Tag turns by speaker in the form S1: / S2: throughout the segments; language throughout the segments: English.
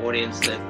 S1: audience that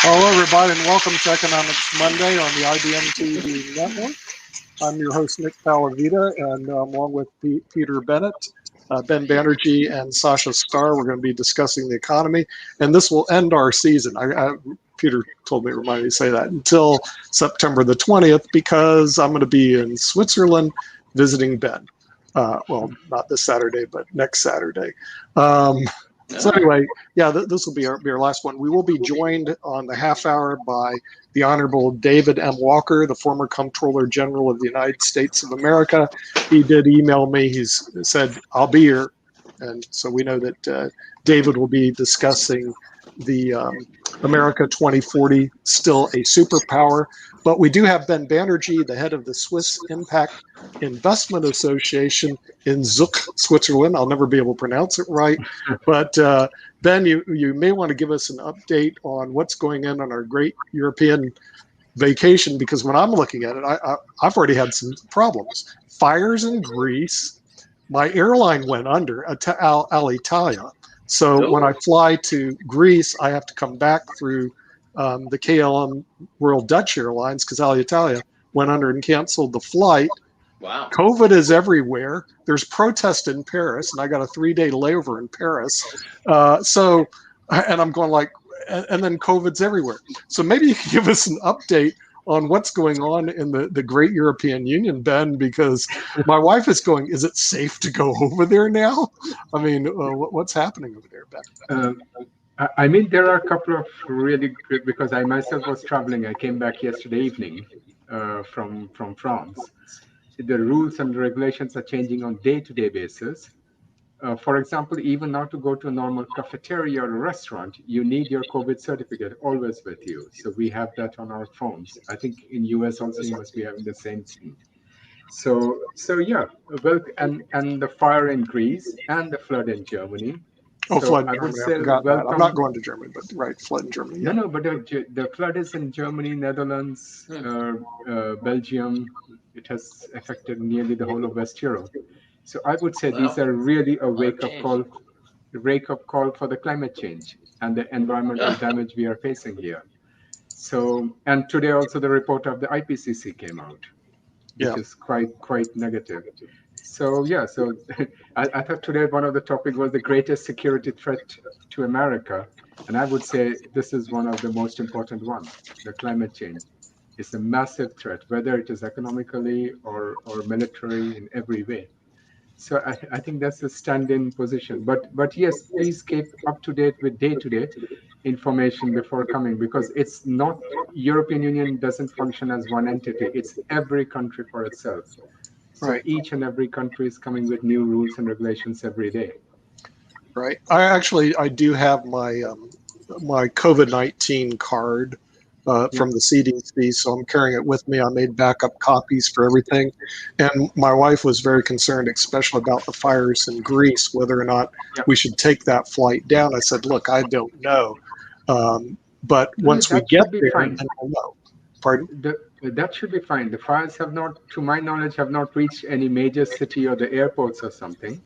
S2: Hello, everybody, and welcome to Economics Monday on the IBM TV network. I'm your host, Nick Palavita, and along with Peter Bennett, Ben Banerjee, and Sasha Starr, we're going to be discussing the economy, and this will end our season. Peter told me, remind me to say that, until September the 20th, because I'm going to be in Switzerland visiting Ben. Well, not this Saturday, but next Saturday. So anyway, yeah, this will be our last one. We will be joined on the half hour by the Honorable David M. Walker, the former Comptroller General of the United States of America. He did email me. He's said, I'll be here. And so we know that David will be discussing the America 2040, still a superpower. But we do have Ben Banerjee, the head of the Swiss Impact Investment Association in Zug, Switzerland. I'll never be able to pronounce it right. But Ben, you may want to give us an update on what's going on our great European vacation, because when I'm looking at it, I've already had some problems. Fires in Greece. My airline went under, Alitalia. So when I fly to Greece, I have to come back through the KLM Royal Dutch Airlines because Alitalia went under and canceled the flight.
S1: Wow.
S2: COVID is everywhere. There's protest in Paris, and I got a 3-day layover in Paris. And I'm going like, and then COVID's everywhere. So maybe you can give us an update on what's going on in the great European Union, Ben, because my wife is going, is it safe to go over there now? I mean, what's happening over there, Ben?
S3: I mean, there are a couple of really good, because I myself was traveling. I came back yesterday evening from France. The rules and regulations are changing on day-to-day basis. For example, even now to go to a normal cafeteria or a restaurant, you need your COVID certificate always with you. So we have that on our phones. I think in US also you must be having the same thing. So yeah, well, and the fire in Greece and the flood in Germany.
S2: Oh,
S3: so
S2: flood in
S3: I would
S2: Germany.
S3: say
S2: I forgot
S3: welcome.
S2: that. I'm not going to Germany, but right, flood in Germany. Yeah.
S3: No, but the flood is in Germany, Netherlands, Belgium. It has affected nearly the whole of West Europe. So I would say these are really a wake-up call for the climate change and the environmental damage we are facing here. So, and today also the report of the IPCC came out, which is quite negative. So yeah, so I thought today one of the topic was the greatest security threat to America, and I would say this is one of the most important one. The climate change is a massive threat, whether it is economically or military in every way. So I think that's a stand-in position. But yes, please keep up to date with day-to-day information before coming, because it's not, European Union doesn't function as one entity. It's every country for itself. So each and every country is coming with new rules and regulations every day.
S2: Right. I do have my my COVID-19 card from the CDC, so I'm carrying it with me. I made backup copies for everything. And my wife was very concerned, especially about the fires in Greece, whether or not we should take that flight down. I said, look, I don't know. But once we get there, then I'll know. Pardon?
S3: That should be fine. The fires have not, to my knowledge, have not reached any major city or the airports or something.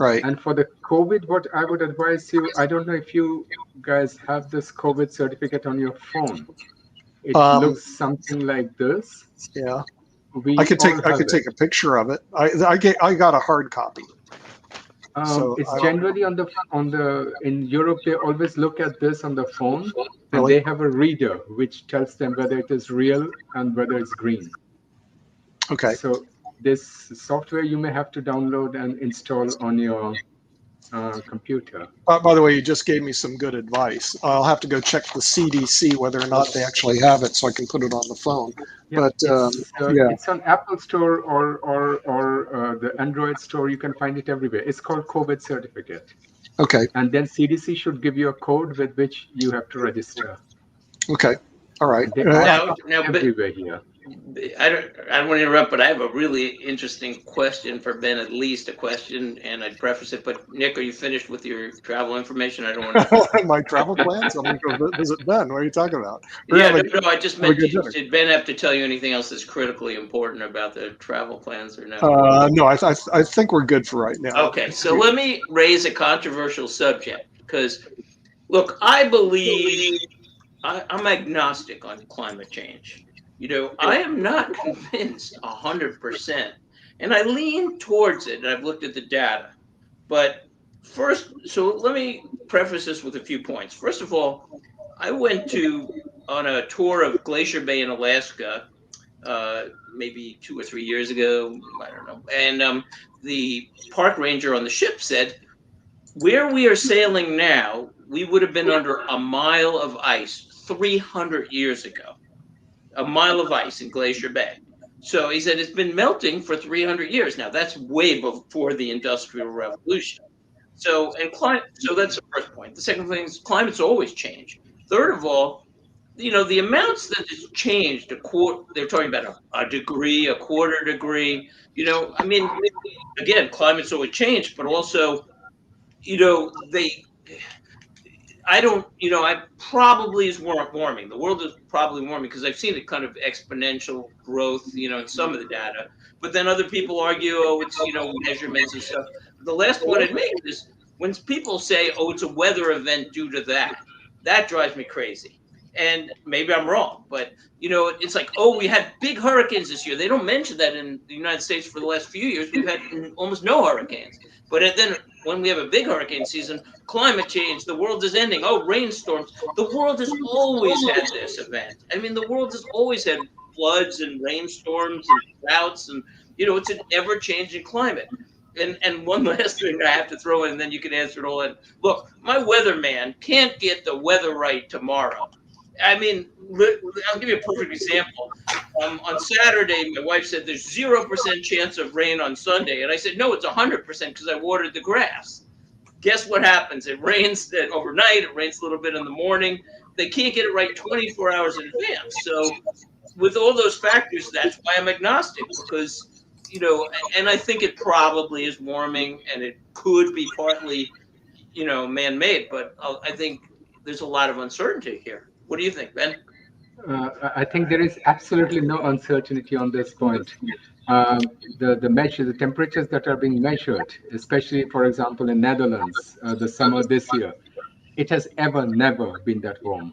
S2: Right.
S3: And for the COVID, what I would advise you, I don't know if you guys have this COVID certificate on your phone. It
S2: Um,
S3: looks something like this.
S2: yeah. I
S3: We
S2: could take
S3: all
S2: I
S3: have
S2: could
S3: it.
S2: take a picture of it. I got a hard copy. So
S3: It's
S2: I
S3: generally on the in Europe, they always look at this on the phone, and
S2: really
S3: they have a reader which tells them whether it is real and whether it's green.
S2: okay.
S3: So this software you may have to download and install on your computer.
S2: By the way, you just gave me some good advice. I'll have to go check the CDC whether or not they actually have it, so I can put it on the phone.
S3: Yeah,
S2: But yeah,
S3: it's on Apple Store or the Android Store. You can find it everywhere. It's called COVID certificate,
S2: okay,
S3: and then CDC should give you a code with which you have to register,
S2: okay, all right.
S3: and they are
S1: Now, now, but
S3: everywhere here.
S1: I don't want to interrupt, but I have a really interesting question for Ben, at least a question, and I'd preface it. But Nick, are you finished with your travel information? I don't want to.
S2: My travel plans. I'm going to go visit Ben. What are you talking about? We're
S1: Yeah,
S2: gonna
S1: no, I just
S2: have a
S1: meant,
S2: good dinner.
S1: did Ben have to tell you anything else that's critically important about the travel plans or no?
S2: No, I think we're good for right now.
S1: Okay, so let me raise a controversial subject because, look, I believe I'm agnostic on climate change. I am not convinced 100%, and I lean towards it. And I've looked at the data, but first, so let me preface this with a few points. First of all, I went on a tour of Glacier Bay in Alaska, maybe 2 or 3 years ago. I don't know, and the park ranger on the ship said, where we are sailing now, we would have been under a mile of ice 300 years ago. A mile of ice in Glacier Bay. So he said it's been melting for 300 years now. That's way before the Industrial Revolution. So that's the first point. The second thing is climate's always changed. Third of all, the amounts that it's changed, they're talking about a degree, a quarter degree. I mean, again, climate's always changed, but also, they I don't, I probably is warming. The world is probably warming because I've seen it kind of exponential growth, in some of the data. But then other people argue, oh, it's, measurements and stuff. The last point I'd make is when people say, oh, it's a weather event due to that drives me crazy. And maybe I'm wrong, but it's like, oh, we had big hurricanes this year. They don't mention that in the United States for the last few years. We've had almost no hurricanes. But then when we have a big hurricane season, climate change, the world is ending, oh, rainstorms. The world has always had this event. I mean, the world has always had floods and rainstorms and droughts, and it's an ever-changing climate. And one last thing I have to throw in, and then you can answer it all. And look, my weatherman can't get the weather right tomorrow. I mean, I'll give you a perfect example. On Saturday, my wife said there's 0% chance of rain on Sunday, and I said no, it's 100% because I watered the grass. Guess what happens? It rains overnight. It rains a little bit in the morning. They can't get it right 24 hours in advance. So, with all those factors, that's why I'm agnostic because and I think it probably is warming, and it could be partly man-made, but I think there's a lot of uncertainty here. What do you think, Ben?
S3: I think there is absolutely no uncertainty on this point. The temperatures that are being measured, especially, for example, in Netherlands, the summer this year, it has never been that warm.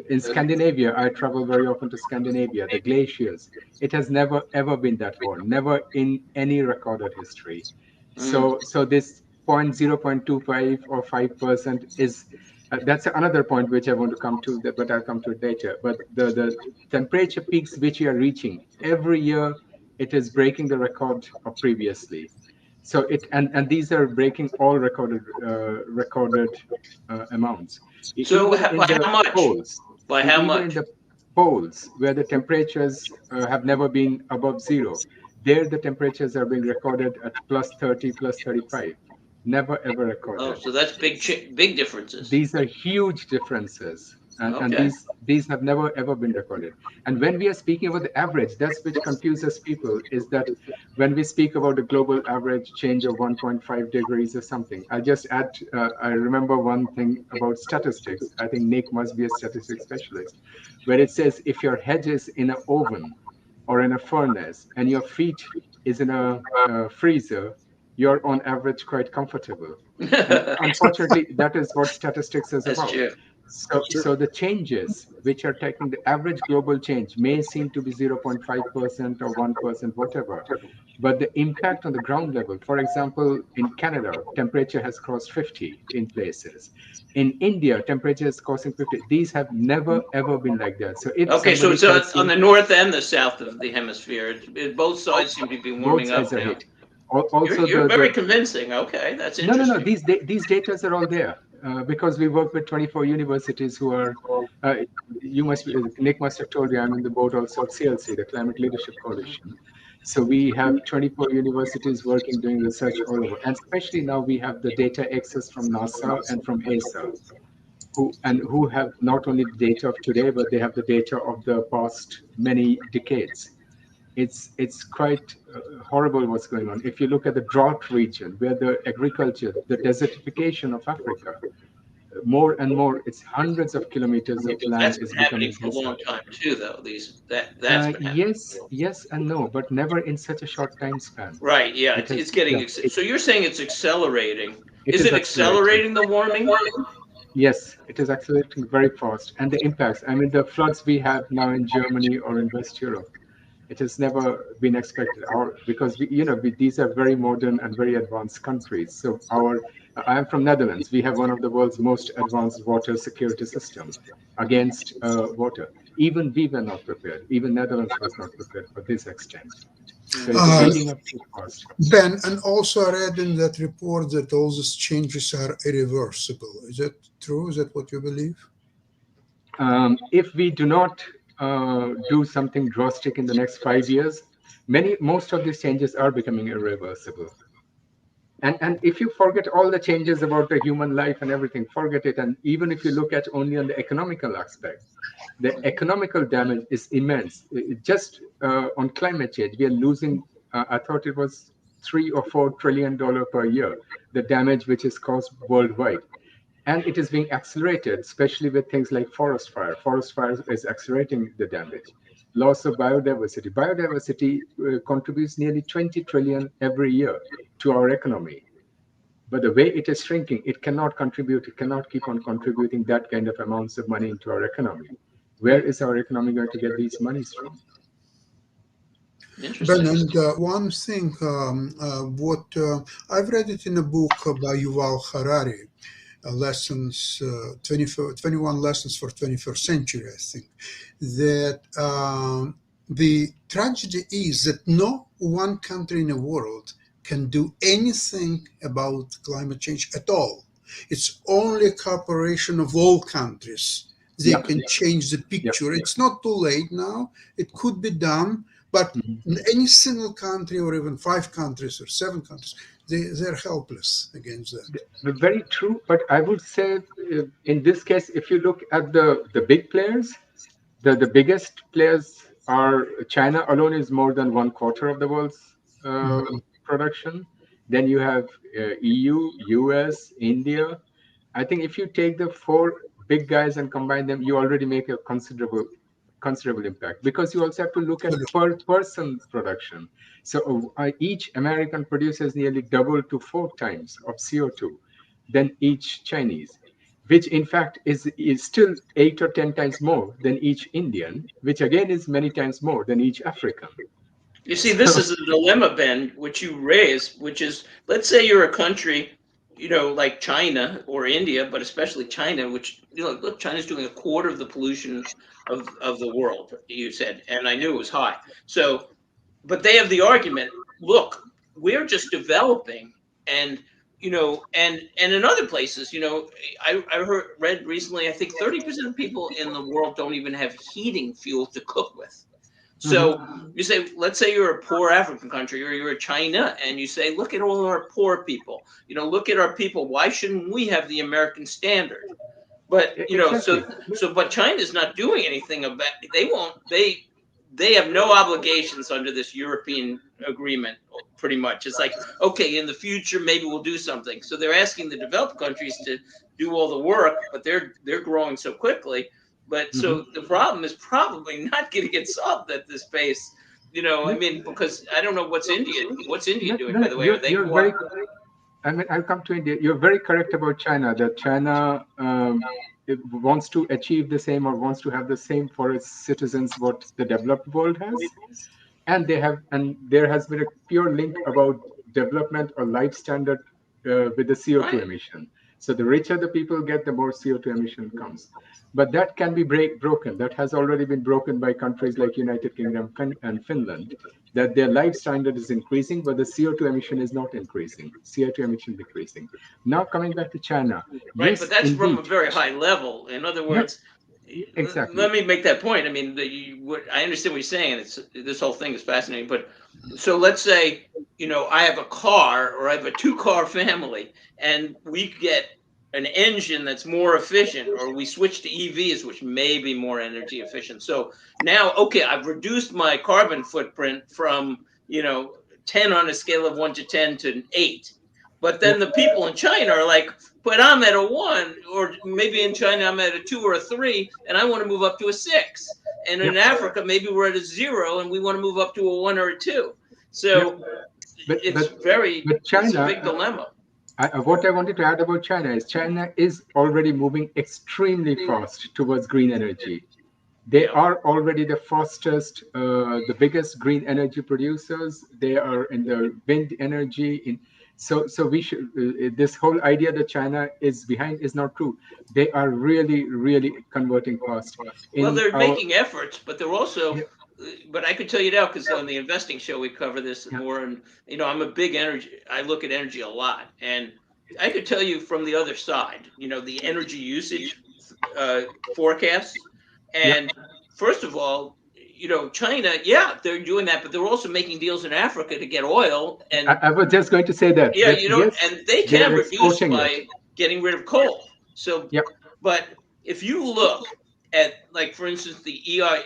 S3: In Scandinavia, I travel very often to Scandinavia, the glaciers, it has never, ever been that warm, never in any recorded history. So this 0.25 or 5% is, that's another point which I want to come to, but I'll come to it later. But the temperature peaks which we are reaching every year, it is breaking the record of previously. So and these are breaking all recorded amounts.
S1: So,
S3: Even in
S1: by
S3: the
S1: how much?
S3: poles,
S1: By how
S3: even in
S1: much?
S3: the poles where the temperatures have never been above zero, there the temperatures are being recorded at plus 30, plus 35. Never ever
S1: Oh,
S3: recorded.
S1: so that's big differences.
S3: These are huge differences, and
S1: Okay.
S3: these have never ever been recorded. And when we are speaking about the average, that's which confuses people, is that when we speak about the global average change of 1.5 degrees or something, I just add, I remember one thing about statistics. I think Nick must be a statistics specialist, where it says if your head is in an oven or in a furnace and your feet is in a freezer, you're on average quite comfortable. And
S1: That's
S3: unfortunately, that is what statistics is about.
S1: true.
S3: So the changes which are taking the average global change may seem to be 0.5% or 1%, whatever. But the impact on the ground level, for example, in Canada, temperature has crossed 50 in places. In India, temperature is crossing 50. These have never, ever been like that. So if
S1: Okay, so
S3: somebody
S1: it's
S3: tells
S1: on
S3: you
S1: the north and the south of the hemisphere. Both sides seem to be
S3: both
S1: warming
S3: sides
S1: up
S3: are
S1: now.
S3: hitting, also
S1: You're very
S3: the
S1: convincing. Okay, that's
S3: no,
S1: interesting.
S3: these data are all there because we work with 24 universities who are uh, you must be, Nick must have told you I'm in the board also of CLC, the Climate Leadership Coalition. So we have 24 universities working doing research all over, and especially now we have the data access from NASA and from ESA, who have not only the data of today, but they have the data of the past many decades. It's quite horrible what's going on. If you look at the drought region, where the agriculture, the desertification of Africa, more and more, it's hundreds of kilometers of land
S1: That's
S3: is
S1: been happening
S3: becoming
S1: for a long
S3: desert.
S1: time too, though. That's been happening.
S3: Yes and no, but never in such a short time span.
S1: Right. Yeah.
S3: It has,
S1: It's getting
S3: yeah,
S1: so you're saying it's accelerating.
S3: it
S1: Is
S3: is
S1: it
S3: accelerating.
S1: accelerating the warming?
S3: Yes, it is accelerating very fast. And the impacts, I mean, the floods we have now in Germany or in West Europe, it has never been expected. Because these are very modern and very advanced countries. So I am from Netherlands. We have one of the world's most advanced water security system against water. Even we were not prepared. Even Netherlands was not prepared for this extent. So it is
S4: Uh,
S3: building up too fast.
S4: Ben, and also I read in that report that all these changes are irreversible. Is that true? Is that what you believe?
S3: If we do not do something drastic in the next 5 years, most of these changes are becoming irreversible. And if you forget all the changes about the human life and everything, forget it. And even if you look at only on the economical aspect, the economical damage is immense. Just on climate change, we are losing. I thought it was $3 or $4 trillion per year, the damage which is caused worldwide, and it is being accelerated, especially with things like forest fire. Forest fire is accelerating the damage. Loss of biodiversity. Biodiversity contributes nearly 20 trillion every year to our economy. But the way it is shrinking, it cannot contribute, it cannot keep on contributing that kind of amounts of money into our economy. Where is our economy going to get these monies from?
S4: Ben,
S1: Interesting.
S4: and one thing, what I've read it in a book by Yuval Harari, lessons, 21 lessons for 21st century, I think, that the tragedy is that no one country in the world can do anything about climate change at all. It's only a cooperation of all countries. They
S3: Yeah,
S4: can change the
S3: yeah.
S4: picture. It's not too late now. It could be done, but
S3: Mhm.
S4: any single country or even 5 countries or 7 countries, they're helpless against that.
S3: Very true, but I would say in this case, if you look at the big players, the biggest players are China alone is more than one quarter of the world's
S4: Mhm.
S3: production. Then you have EU, US, India. I think if you take the four big guys and combine them, you already make a considerable impact because you also have to look at per person production. So each American produces nearly double to 4 times of CO2 than each Chinese, which in fact is still 8 or 10 times more than each Indian, which again is many times more than each African.
S1: You see, this
S3: So
S1: is a dilemma, Ben, which you raise, which is, let's say you're a country, like China or India, but especially China, which, look, China's doing a quarter of the pollution of the world, you said, and I knew it was high. So, but they have the argument, look, we're just developing, and and in other places, I read recently, I think 30% of people in the world don't even have heating fuel to cook with.
S3: mhm.
S1: So you say, let's say you're a poor African country or you're a China, and you say, look at all our poor people. Look at our people. Why shouldn't we have the American standard? But
S3: Exactly.
S1: but China's not doing anything about. They won't. They have no obligations under this European agreement. Pretty much, it's like, okay, in the future maybe we'll do something. So they're asking the developed countries to do all the work, but they're growing so quickly. But
S3: Mhm.
S1: so the problem is probably not going to get solved at this pace. I
S3: No,
S1: mean, because I don't know what's India
S3: no,
S1: doing, by
S3: no,
S1: the way? Are they
S3: you're very. I mean, I'll come to India. You're very correct about China. That China it wants to achieve the same or wants to have the same for its citizens what the developed world has, and there has been a pure link about development or life standard with the CO2
S1: right?
S3: emission. So the richer the people get, the more CO2 emission comes. But that can be broken. That has already been broken by countries like United Kingdom and Finland, that their life standard is increasing, but the CO2 emission is not increasing. CO2 emission decreasing. Now coming back to China,
S1: Right, but
S3: yes,
S1: that's from a
S3: indeed.
S1: very high level. In other
S3: No,
S1: words, let
S3: exactly.
S1: me make that point. I mean, I understand what you're saying, and this whole thing is fascinating. But so let's say, I have a car or I have a two-car family, and we get an engine that's more efficient, or we switch to EVs, which may be more energy efficient. So now, okay, I've reduced my carbon footprint from, 10 on a scale of 1 to 10 to 8. But
S3: Yeah,
S1: then the people in China are like, but I'm at a 1, or maybe in China I'm at a 2 or a 3, and I want to move up to a 6. And
S3: yeah,
S1: in Africa, maybe we're at a 0, and we want to move up to a 1 or a 2.
S3: yeah.
S1: So
S3: But
S1: it's
S3: but
S1: very,
S3: but
S1: it's a
S3: China.
S1: big dilemma.
S3: What I wanted to add about China is already moving extremely fast towards green energy. They
S1: Yeah.
S3: are already the fastest, the biggest green energy producers. They are in the wind energy. So we should. This whole idea that China is behind is not true. They are really converting fast.
S1: Well,
S3: In
S1: they're
S3: our
S1: making efforts, but they're also,
S3: Yeah,
S1: but I could tell you now because on the investing show we cover this
S3: yeah,
S1: more, and I'm a big energy. I look at energy a lot, and I could tell you from the other side, the energy usage uh, forecasts,
S3: yeah.
S1: and first of all, China, yeah, they're doing that, but they're also making deals in Africa to get oil, and
S3: I was just going to say that
S1: yeah,
S3: yes,
S1: and they
S3: they are
S1: can reduce
S3: exporting it.
S1: by getting rid of coal. So,
S3: Yeah,
S1: but if you look at, like, for instance, the EIA,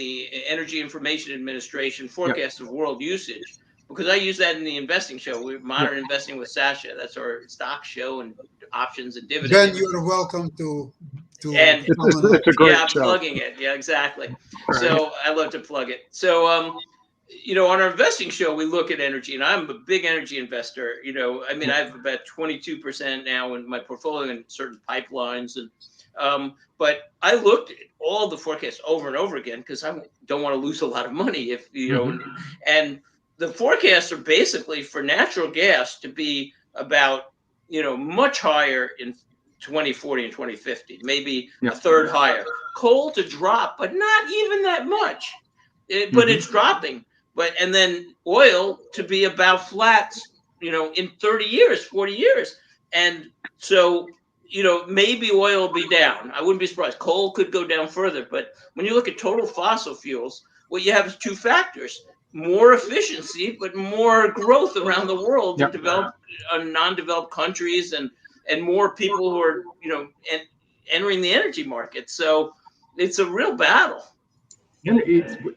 S1: the Energy Information Administration
S3: yeah,
S1: forecast of world usage, because I use that in the investing show. We're
S3: yeah.
S1: Modern Investing with Sasha. That's our stock show and options and dividend
S4: Ben,
S1: info.
S4: you're welcome to
S1: And
S2: It's,
S4: come
S2: it's,
S4: on.
S2: it's a
S1: yeah,
S2: great
S1: I'm
S2: show.
S1: plugging it. Yeah, exactly.
S2: Right.
S1: So I love to plug it. So, on our investing show, we look at energy, and I'm a big energy investor. I mean,
S3: Yeah.
S1: I have about 22% now in my portfolio in certain pipelines, and but I looked at all the forecasts over and over again because I don't want to lose a lot of money if
S3: Mhm.
S1: and the forecasts are basically for natural gas to be about much higher in 2040 and 2050, maybe
S3: Yeah.
S1: a third higher. Coal to drop, but not even that much. But
S3: Mhm.
S1: it's dropping. But and then oil to be about flat, in 30 years, 40 years. And so, maybe oil will be down. I wouldn't be surprised. Coal could go down further. But when you look at total fossil fuels, what you have is two factors: more efficiency, but more growth around the world
S3: Yeah.
S1: in developed, non-developed countries, and more people who are, entering the energy market. So it's a real battle.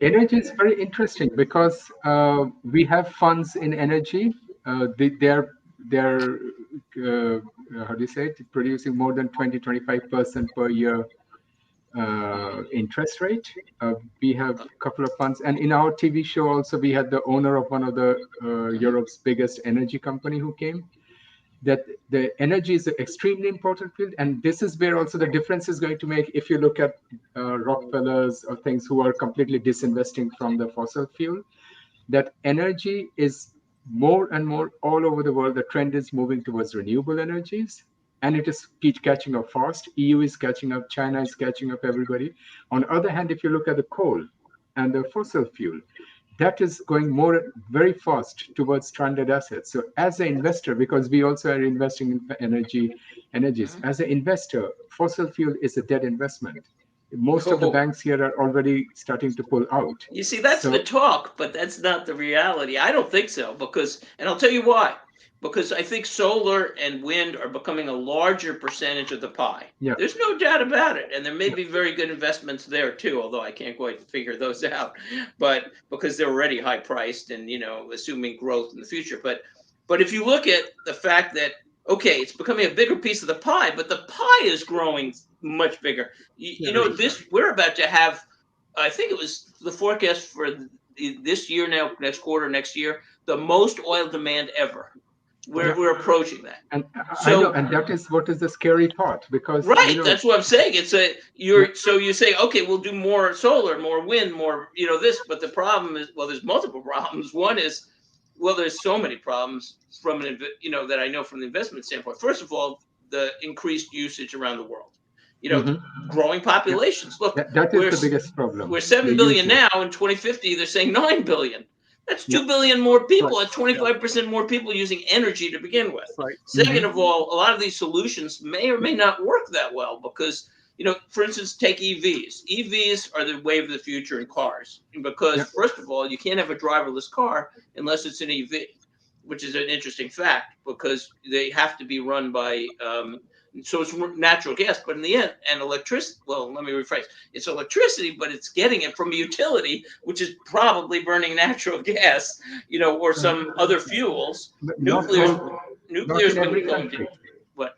S3: Energy is very interesting because we have funds in energy. They're how do you say it? Producing more than 25% per year interest rate. We have a couple of funds, and in our TV show also we had the owner of one of the Europe's biggest energy company who came. That the energy is an extremely important field, and this is where also the difference is going to make. If you look at Rockefellers or things who are completely disinvesting from the fossil fuel, that energy is more and more all over the world. The trend is moving towards renewable energies, and it is catching up fast. EU is catching up, China is catching up, everybody. On the other hand, if you look at the coal and the fossil fuel, that is going more very fast towards stranded assets. So as an investor, because we also are investing in energies,
S1: Mhm.
S3: as an investor, fossil fuel is a dead investment. Most of the
S1: Oh,
S3: banks here are already starting to pull out.
S1: you see, that's the
S3: So
S1: talk, but that's not the reality. I don't think so and I'll tell you why. Because I think solar and wind are becoming a larger percentage of the pie.
S3: yeah,
S1: There's no doubt about it. And there may
S3: yeah,
S1: be very good investments there too, although I can't quite figure those out. But because they're already high priced and, assuming growth in the future. But if you look at the fact that, okay, it's becoming a bigger piece of the pie, but the pie is growing much bigger.
S3: yeah, right.
S1: We're about to have, I think it was the forecast for this year now, next quarter, next year, the most oil demand ever. We're approaching that.
S3: And I know,
S1: So
S3: and that is what is the scary part, because
S1: right, that's what I'm saying. It's a so you say, okay, we'll do more solar, more wind, more this, but the problem is, well, there's multiple problems. One is, well, there's so many problems from an that I know from the investment standpoint. First of all, the increased usage around the world.
S3: Mhm.
S1: Growing populations. Look,
S3: that is the biggest problem.
S1: we're 7
S3: the
S1: billion
S3: usage.
S1: now. In 2050, they're saying 9 billion. That's
S3: Yeah.
S1: 2 billion more people.
S2: Right.
S1: That's 25% more people using energy to begin with.
S2: Right.
S1: Second of all, a lot of these solutions may or may not work that well because, for instance, take EVs. EVs are the wave of the future in cars because,
S3: Yeah.
S1: first of all, you can't have a driverless car unless it's an EV, which is an interesting fact because they have to be run by so it's natural gas, but in the end, and electricity. Well, let me rephrase. It's electricity, but it's getting it from a utility, which is probably burning natural gas, or some other fuels.
S3: But
S1: Nuclear's
S3: not in
S1: been
S3: every
S1: going to
S3: country.
S1: what?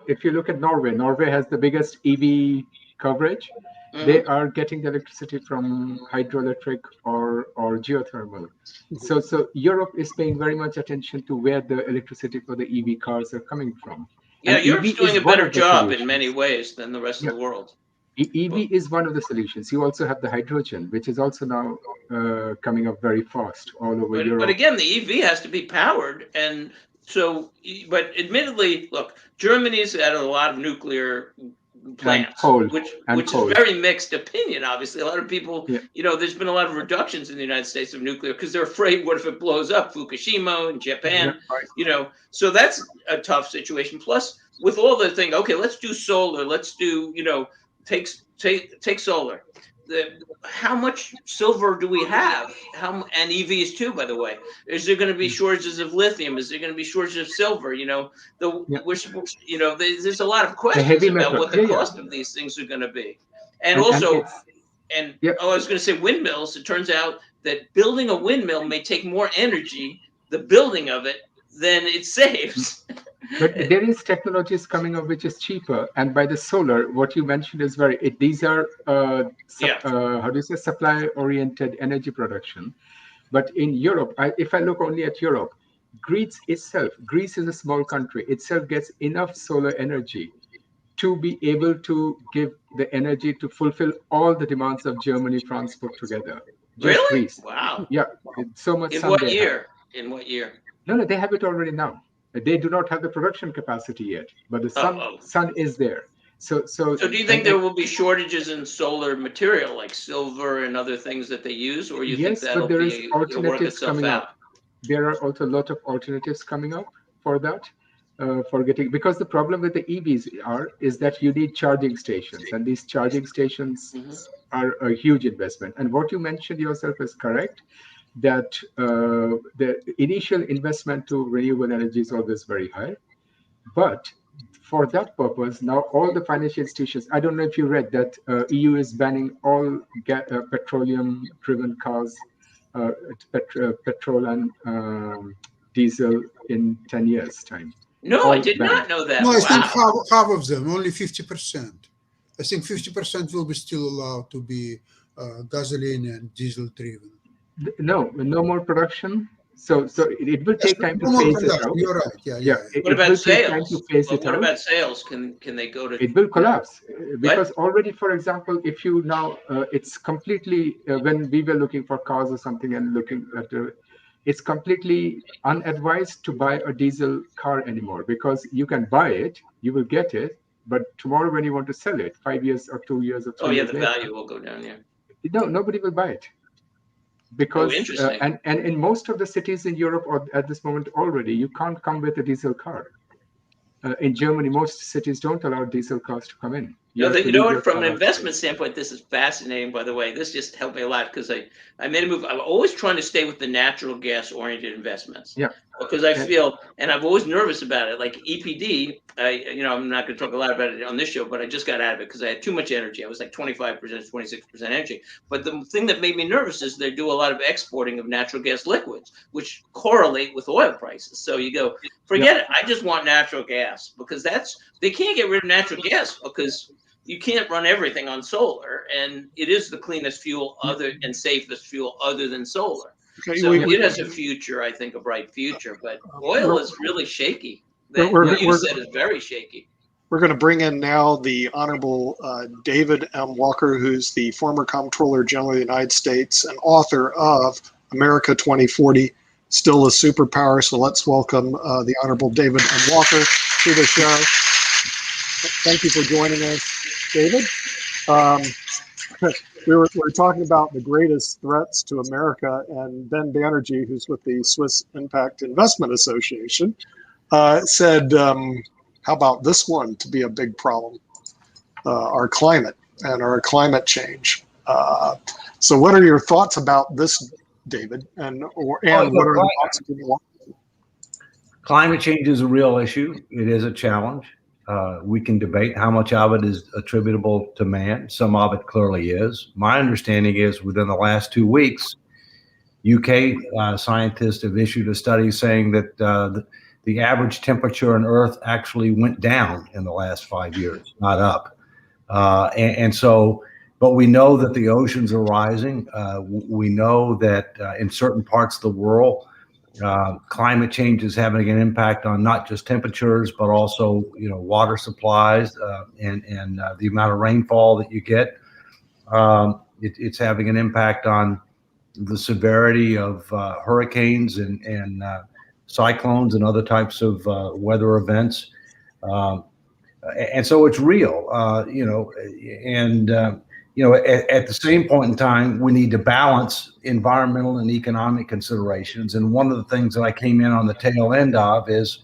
S3: If you look at Norway has the biggest EV coverage. They are getting the electricity from hydroelectric or geothermal. So Europe is paying very much attention to where the electricity for the EV cars are coming from.
S1: Yeah,
S3: And
S1: Europe's
S3: EV
S1: doing
S3: is
S1: a
S3: one
S1: better
S3: of the
S1: job in many
S3: solutions.
S1: ways than the rest of
S3: Yeah.
S1: the world.
S3: EV is one of the solutions. You also have the hydrogen, which is also now coming up very fast all over
S1: But
S3: Europe.
S1: again, the EV has to be powered, and so but admittedly, look, Germany's had a lot of nuclear
S3: And
S1: plants,
S3: coal.
S1: which is very mixed opinion. Obviously, a lot of people,
S3: Yeah.
S1: there's been a lot of reductions in the United States of nuclear because they're afraid, what if it blows up? Fukushima in Japan, so that's a tough situation. Plus, with all the thing, okay, let's do solar. Let's do, take solar. How much silver do we have? And EVs too, by the way. Is there going to be shortages of lithium? Is there going to be shortages of silver? There's a lot of
S3: The
S1: questions
S3: heavy
S1: about
S3: metal.
S1: what the cost of these things are going to be. And
S3: And
S1: also,
S3: it's
S1: and
S3: yeah.
S1: I was going to say windmills. It turns out that building a windmill may take more energy, the building of it, than it saves.
S3: But there is technologies coming up which is cheaper, and by the solar, what you mentioned is these are how do you say, supply-oriented energy production. But in Europe, if I look only at Europe, Greece is a small country, itself gets enough solar energy to be able to give the energy to fulfill all the demands of Germany, France put together. Just
S1: Really?
S3: Greece.
S1: Wow.
S3: Yeah, so much
S1: In
S3: sun
S1: what
S3: they have.
S1: year? In what year?
S3: No, they have it already now. They do not have the production capacity yet, but the
S1: Oh.
S3: sun is there. So
S1: So do you think there will be shortages in solar material like silver and other things that they use, or you think
S3: yes, but there is
S1: it'll work
S3: alternatives
S1: itself
S3: coming
S1: out?
S3: up. There are also a lot of alternatives coming up for that. For getting, because the problem with the EVs is that you need charging stations, and these charging stations are a huge investment. And what you mentioned yourself is correct, that the initial investment to renewable energy is always very high. But for that purpose, now all the financial institutions, I don't know if you read that EU is banning all petroleum-driven cars, petrol and diesel in 10 years' time.
S1: No, I
S3: All
S1: did
S3: banned.
S1: not know that.
S4: No, I think
S1: Wow.
S4: half of them, only 50%. I think 50% will be still allowed to be gasoline and diesel driven.
S3: No more production. So it will
S4: Yes,
S3: take time to
S4: no more
S3: phase it
S4: production.
S3: out.
S4: You're right. Yeah,
S3: Yeah,
S4: yeah, yeah.
S1: What
S3: it
S1: about
S3: will take time to
S1: sales?
S3: phase
S1: Well,
S3: it
S1: what
S3: out.
S1: about sales? Can they go to?
S3: It will collapse because
S1: What?
S3: already, for example, if you now it's completely when we were looking for cars or something and looking at it's completely unadvised to buy a diesel car anymore, because you can buy it, you will get it, but tomorrow when you want to sell it 5 years or 2 years or
S1: Oh,
S3: 3
S1: yeah,
S3: years
S1: the
S3: later,
S1: value will go down. Yeah.
S3: nobody will buy it,
S1: Oh,
S3: because
S1: interesting.
S3: and in most of the cities in Europe or at this moment already, you can't come with a diesel car. In Germany, most cities don't allow diesel cars to come in. You
S1: No,
S3: have to
S1: you know
S3: leave
S1: what?
S3: your
S1: From
S3: car
S1: an
S3: outside.
S1: investment standpoint, this is fascinating. By the way, this just helped me a lot because I made a move. I'm always trying to stay with the natural gas oriented investments
S3: Yeah.
S1: because I feel, and I'm always nervous about it. Like EPD, I'm not going to talk a lot about it on this show, but I just got out of it because I had too much energy. I was like 25%, 26% energy. But the thing that made me nervous is they do a lot of exporting of natural gas liquids, which correlate with oil prices. So you go, forget it. I just want natural gas because they can't get rid of natural gas because you can't run everything on solar, and it is the cleanest fuel other and safest fuel other than solar.
S2: Okay,
S1: So it has a future, I think, a bright future. But oil is really shaky. What you said is very shaky.
S2: We're going to bring in now the Honorable David M. Walker, who's the former Comptroller General of the United States and author of America 2040, Still a Superpower. So let's welcome the Honorable David M. Walker to the show. Thank you for joining us, David. We were talking about the greatest threats to America, and Ben Banerjee, who's with the Swiss Impact Investment Association, said, how about this one to be a big problem? Our climate and our climate change. So what are your thoughts about this, David? And what are the thoughts of you?
S5: Climate change is a real issue. It is a challenge. We can debate how much of it is attributable to man. Some of it clearly is. My understanding is within the last 2 weeks, UK scientists have issued a study saying that the average temperature on Earth actually went down in the last 5 years, not up. But we know that the oceans are rising. We know that in certain parts of the world, climate change is having an impact on not just temperatures, but also, water supplies and the amount of rainfall that you get. It's having an impact on the severity of hurricanes and cyclones and other types of weather events. And so it's real, at the same point in time, we need to balance environmental and economic considerations. And one of the things that I came in on the tail end of is,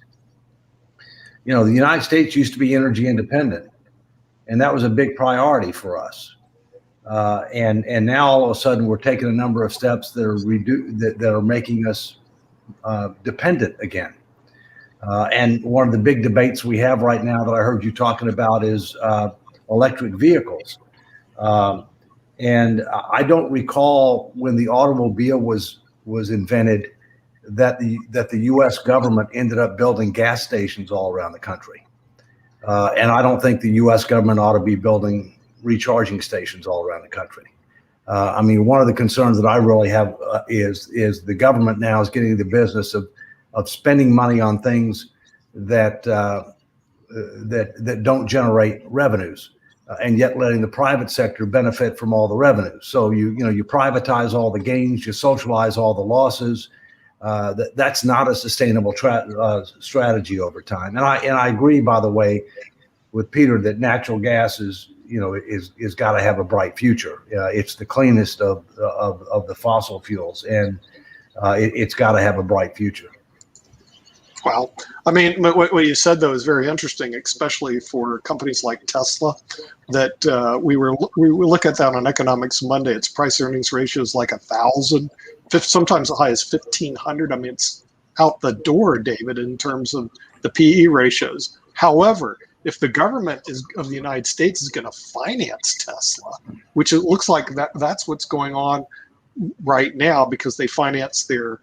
S5: the United States used to be energy independent, and that was a big priority for us. And now all of a sudden we're taking a number of steps that are making us dependent again. And one of the big debates we have right now that I heard you talking about is electric vehicles. And I don't recall when the automobile was invented that the U.S. government ended up building gas stations all around the country. And I don't think the U.S. government ought to be building recharging stations all around the country. One of the concerns that I really have is the government now is getting the business of spending money on things that don't generate revenues, and yet letting the private sector benefit from all the revenues. So you privatize all the gains, you socialize all the losses. That's not a sustainable strategy over time. And I agree, by the way, with Peter that natural gas is got to have a bright future. It's the cleanest of the fossil fuels, and it's got to have a bright future.
S2: Well, what you said though is very interesting, especially for companies like Tesla. That we look at that on Economics Monday. Its price earnings ratio is like 1,000, sometimes as high as 1,500. It's out the door, David, in terms of the PE ratios. However, if the government of the United States is going to finance Tesla, which it looks like that's what's going on right now, because they finance their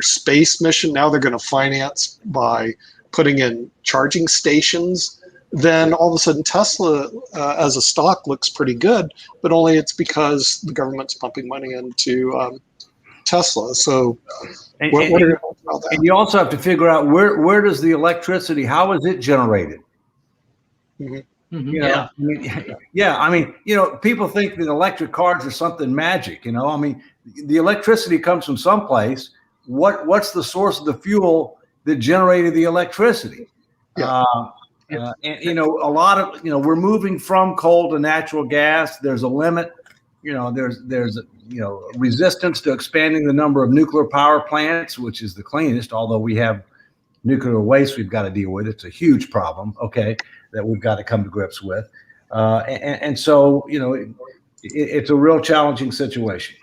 S2: space mission. Now they're going to finance by putting in charging stations. Then all of a sudden Tesla as a stock looks pretty good, but only it's because the government's pumping money into Tesla. So what are your thoughts about that?
S5: And you also have to figure out where does the electricity, how is it generated?
S2: Mm-hmm.
S5: Mm-hmm. People think that electric cars are something magic. The electricity comes from someplace. What's the source of the fuel that generated the electricity?
S2: Yeah.
S5: A lot of we're moving from coal to natural gas. There's a limit. There's resistance to expanding the number of nuclear power plants, which is the cleanest. Although we have nuclear waste we've got to deal with. It's a huge problem. Okay. That we've got to come to grips with. So it's a real challenging situation.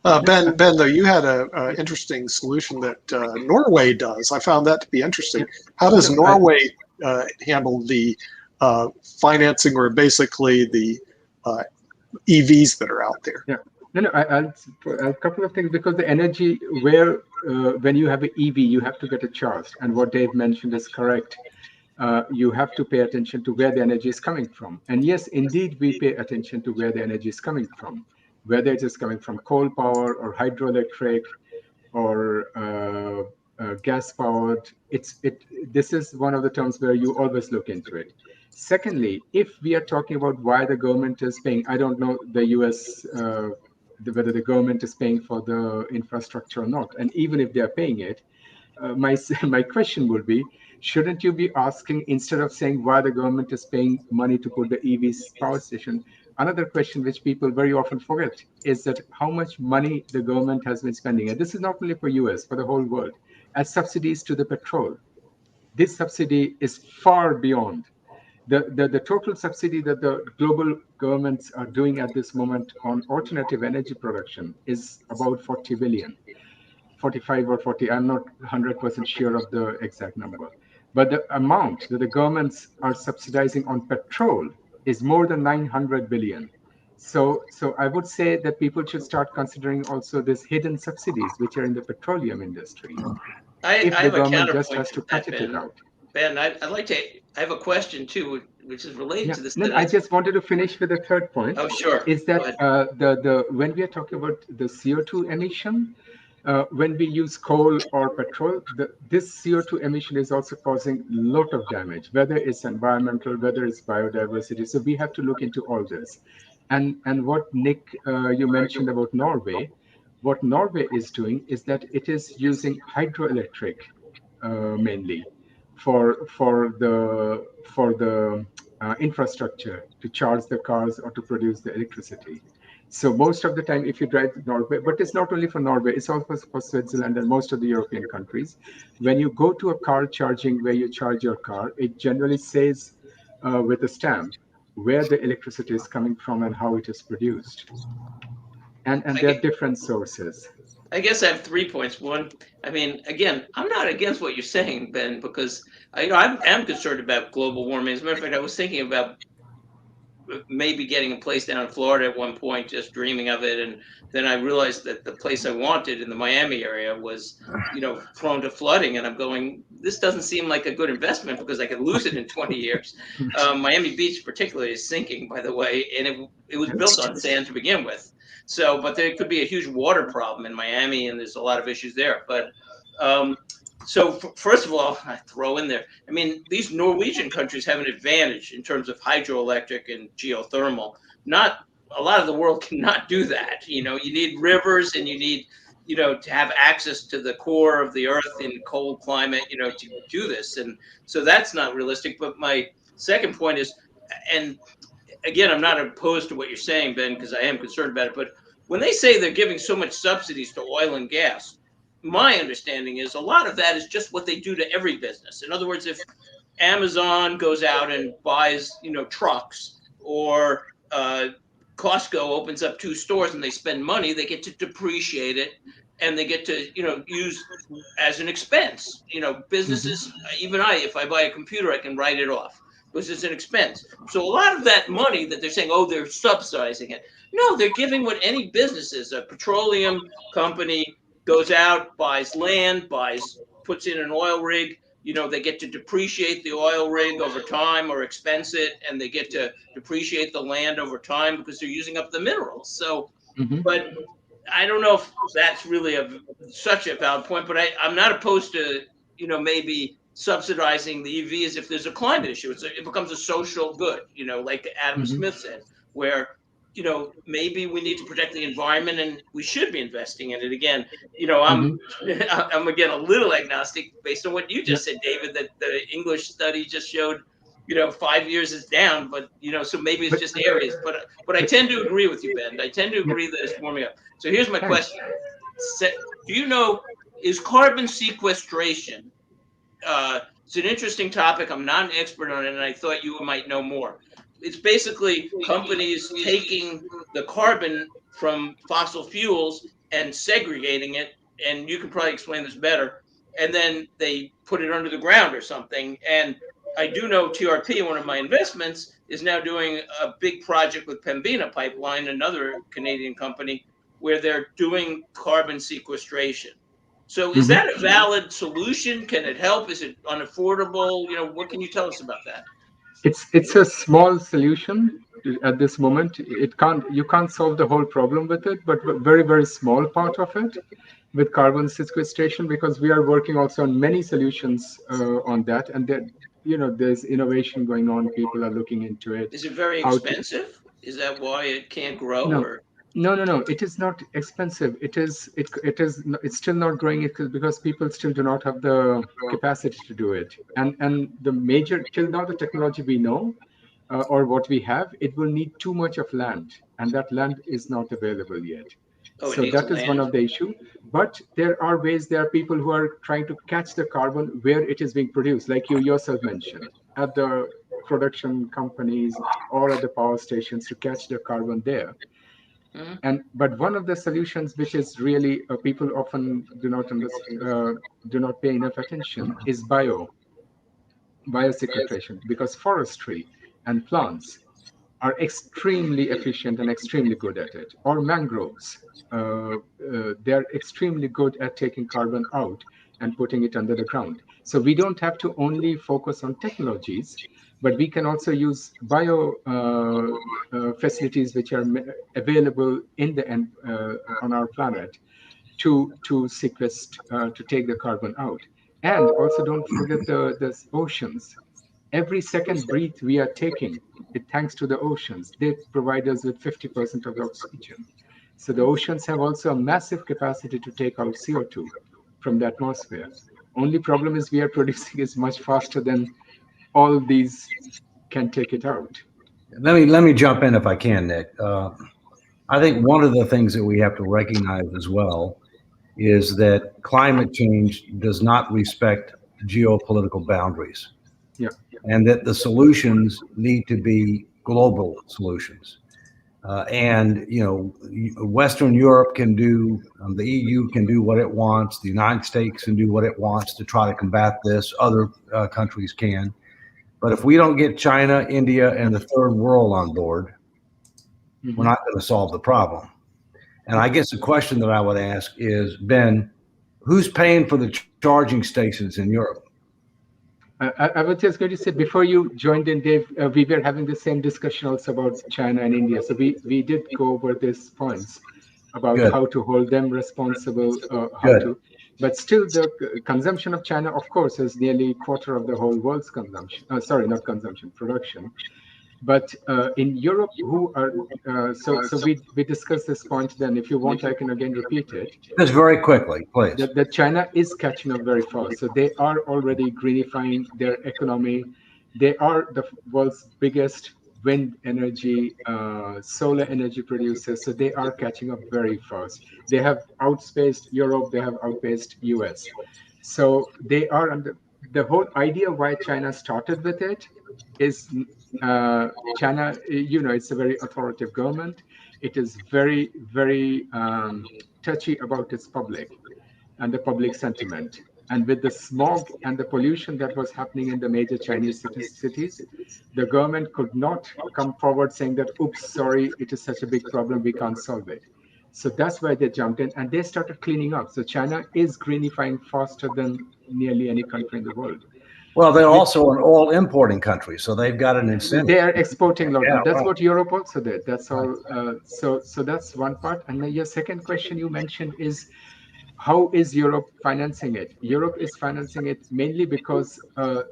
S2: Ben, though, you had an interesting solution that Norway does. I found that to be interesting. How does Norway handle the financing, or basically the EVs that are out there?
S3: Yeah. I'll a couple of things, because the energy when you have an EV, you have to get it charged. And what Dave mentioned is correct. you have to pay attention to where the energy is coming from. And yes, indeed, we pay attention to where the energy is coming from, whether it is coming from coal power or hydroelectric or gas powered. This is one of the terms where you always look into it. Secondly, if we are talking about why the government is paying, I don't know the US, whether the government is paying for the infrastructure or not. And even if they are paying it, my question would be, shouldn't you be asking, instead of saying why the government is paying money to put the EVs power station, another question which people very often forget is that how much money the government has been spending, and this is not only for US, for the whole world, as subsidies to the petrol. This subsidy is far beyond the total subsidy that the global governments are doing at this moment on alternative energy production is about 40 billion. 45 or 40, I'm not 100% sure of the exact number. But the amount that the governments are subsidizing on petrol is more than 900 billion. So I would say that people should start considering also these hidden subsidies which are in the petroleum industry, if
S1: I
S3: the
S1: have a
S3: government just
S1: counterpoint
S3: has
S1: to
S3: to cut
S1: that,
S3: it
S1: Ben.
S3: out.
S1: Ben, I'd like to. I have a question too, which is related
S3: Yeah,
S1: to this.
S3: no, I just wanted to finish with the third point,
S1: Oh, sure.
S3: is
S1: Go
S3: that
S1: ahead.
S3: the when we are talking about the CO2 emission, when we use coal or petrol, this CO2 emission is also causing a lot of damage, whether it's environmental, whether it's biodiversity. So we have to look into all this. And what Nick, you mentioned about Norway, what Norway is doing is that it is using hydroelectric mainly for the infrastructure to charge the cars or to produce the electricity. So most of the time, if you drive to Norway, but it's not only for Norway, it's also for Switzerland and most of the European countries. When you go to a car charging where you charge your car, it generally says with a stamp where the electricity is coming from and how it is produced. And
S1: I
S3: there are
S1: get.
S3: different sources.
S1: I guess I have 3 points. One, I mean, again, I'm not against what you're saying, Ben, because I am concerned about global warming. As a matter of fact, I was thinking about maybe getting a place down in Florida at one point, just dreaming of it, and then I realized that the place I wanted in the Miami area was, prone to flooding, and I'm going, this doesn't seem like a good investment because I could lose it in 20 years. Miami Beach, particularly, is sinking, by the way, and it was built on sand to begin with. So, but there could be a huge water problem in Miami, and there's a lot of issues there. But um, so, first of all, I throw in there, I mean, these Norwegian countries have an advantage in terms of hydroelectric and geothermal. Not a lot of the world cannot do that. You need rivers and you need, to have access to the core of the earth in cold climate, to do this. And so that's not realistic. But my second point is, and again, I'm not opposed to what you're saying, Ben, because I am concerned about it. But when they say they're giving so much subsidies to oil and gas, my understanding is a lot of that is just what they do to every business. In other words, if Amazon goes out and buys, trucks, or Costco opens up 2 stores and they spend money, they get to depreciate it and they get to, use as an expense.
S3: Mhm,
S1: Businesses, even if I buy a computer, I can write it off because it's an expense. So a lot of that money that they're saying, oh, they're subsidizing it. No, they're giving what any business is. A petroleum company goes out, buys land, puts in an oil rig. They get to depreciate the oil rig over time or expense it, and they get to depreciate the land over time because they're using up the minerals. So,
S3: mhm,
S1: but I don't know if that's really such a valid point, but I'm not opposed to, maybe subsidizing the EVs if there's a climate issue. It becomes a social good, like Adam
S3: mhm.
S1: Smith said, where, maybe we need to protect the environment and we should be investing in it. Again,
S3: Mhm.
S1: I'm again a little agnostic based on what you
S3: Yeah,
S1: just said, David, that the English study just showed, 5 years is down, but so maybe it's
S3: but
S1: just areas. But I
S3: but
S1: tend to agree with you, Ben. I tend to
S3: yeah,
S1: agree that it's warming up. So here's my
S3: thanks.
S1: question: Do you know, is carbon sequestration? It's an interesting topic. I'm not an expert on it, and I thought you might know more. It's basically companies taking the carbon from fossil fuels and segregating it, and you can probably explain this better. And then they put it under the ground or something. And I do know TRP, one of my investments, is now doing a big project with Pembina Pipeline, another Canadian company, where they're doing carbon sequestration. So is that a valid solution? Can it help? Is it unaffordable? What can you tell us about that?
S3: It's a small solution at this moment. You can't solve the whole problem with it, but very very small part of it with carbon sequestration, because we are working also on many solutions on that, and that there's innovation going on. People are looking into it.
S1: Is it very
S3: How to
S1: expensive? Is that why it can't grow?
S3: no
S1: Or
S3: no, it is not expensive. It's still not growing because people still do not have the capacity to do it, and the major till now the technology we know or what we have, it will need too much of land, and that land is not available yet.
S1: it
S3: So
S1: needs
S3: that is one
S1: land.
S3: of the issue. But there are ways. There are people who are trying to catch the carbon where it is being produced, like you yourself mentioned, at the production companies or at the power stations to catch the carbon there.
S1: Mhm.
S3: And but one of the solutions which is really people often do not pay enough attention is biosequestration, because forestry and plants are extremely efficient and extremely good at it. Or mangroves, they're extremely good at taking carbon out and putting it under the ground. So we don't have to only focus on technologies, but we can also use bio facilities which are available in the on our planet to sequester, to take the carbon out. And also don't forget the oceans. Every second breath we are taking, it thanks to the oceans. They provide us with 50% of the oxygen. So the oceans have also a massive capacity to take out CO2 from the atmosphere. Only problem is we are producing is much faster than all these can take it out.
S5: Let me jump in if I can, Nick. I think one of the things that we have to recognize as well is that climate change does not respect geopolitical boundaries,
S3: Yeah.
S5: and that the solutions need to be global solutions. And Western Europe can do, the EU can do what it wants, the United States can do what it wants to try to combat this. Other countries can, but if we don't get China, India, and the third world on board, we're
S3: Mhm.
S5: not going to solve the problem. And I guess the question that I would ask is, Ben, who's paying for the charging stations in Europe?
S3: I was just going to say, before you joined in, Dave, we were having the same discussion also about China and India. So we did go over these points about
S5: Good,
S3: how to hold them responsible, how
S5: good.
S3: to, but still the consumption of China, of course, is nearly a quarter of the whole world's consumption. Sorry, not consumption, production. But in Europe, who are so we discussed this point. Then, if you want, I can again repeat it.
S5: Just very quickly, please.
S3: That China is catching up very fast. So they are already greenifying their economy. They are the world's biggest wind energy, solar energy producers. So they are catching up very fast. They have outspaced Europe. They have outpaced US. So they are under the whole idea why China started with it is China, it's a very authoritative government. It is very, very touchy about its public and the public sentiment. And with the smog and the pollution that was happening in the major Chinese cities, the government could not come forward saying that, oops, sorry, it is such a big problem, we can't solve it. So that's why they jumped in and they started cleaning up. So China is greenifying faster than nearly any country in the world.
S5: Well, they're also an oil importing country, so they've got an incentive.
S3: They are exporting a lot.
S5: Yeah,
S3: That's
S5: right.
S3: what Europe also did. That's
S5: Right.
S3: all. So that's one part. And then your second question you mentioned is, how is Europe financing it? Europe is financing it mainly because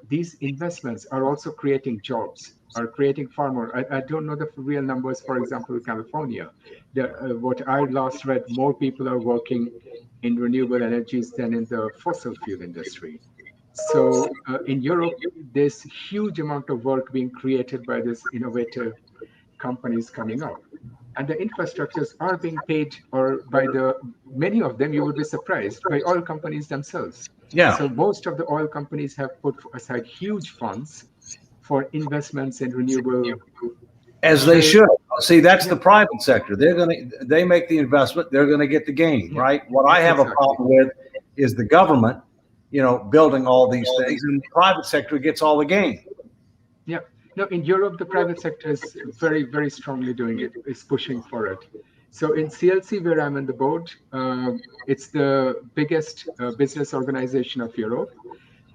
S3: these investments are also creating jobs, are creating far more. I don't know the real numbers. For example, California, what I last read, more people are working in renewable energies than in the fossil fuel industry. So in Europe, there's huge amount of work being created by this innovative companies coming up, and the infrastructures are being paid or by the many of them, you would be surprised, by oil companies themselves.
S5: Yeah,
S3: So most of the oil companies have put aside huge funds for investments in renewable.
S5: as they
S3: They
S5: should. See, that's
S3: Yeah,
S5: the private sector. They make the investment, they're gonna get the gain,
S3: yeah,
S5: right? What I have a
S3: exactly.
S5: problem with is the government, building all these things, and the private sector gets all the gain.
S3: Yeah. No, in Europe, the private sector is very, very strongly doing it, is pushing for it. So in CLC, where I'm on the board, it's the biggest business organization of Europe,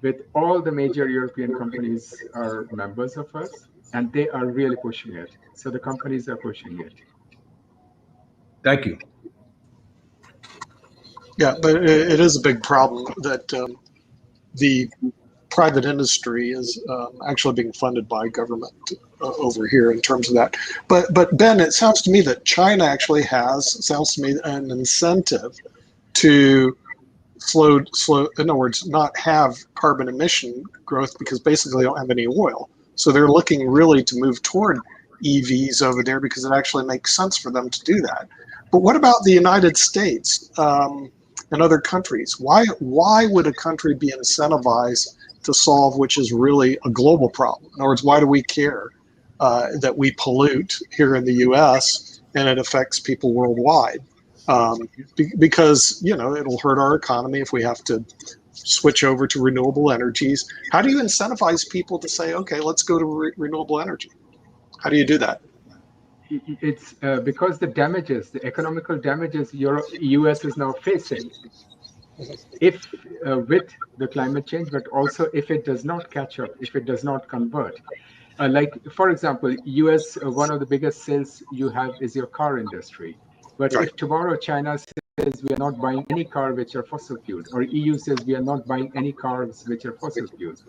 S3: with all the major European companies are members of us, and they are really pushing it. So the companies are pushing it.
S5: Thank you.
S2: Yeah, but it is a big problem that the private industry is actually being funded by government over here in terms of that. But Ben, it sounds to me that China actually has, an incentive to slow. In other words, not have carbon emission growth because basically they don't have any oil. So they're looking really to move toward EVs over there because it actually makes sense for them to do that. But what about the United States and other countries? Why would a country be incentivized to solve, which is really a global problem? In other words, why do we care that we pollute here in the U.S. and it affects people worldwide? Because it'll hurt our economy if we have to switch over to renewable energies. How do you incentivize people to say, okay, let's go to renewable energy? How do you do that?
S3: It's because the economical damages U.S. is now facing, if with the climate change, but also if it does not catch up, if it does not convert. Like, for example, U.S., one of the biggest sales you have is your car industry. But
S2: Right.
S3: if tomorrow China says we are not buying any car which are fossil fueled, or EU says we are not buying any cars which are fossil fueled,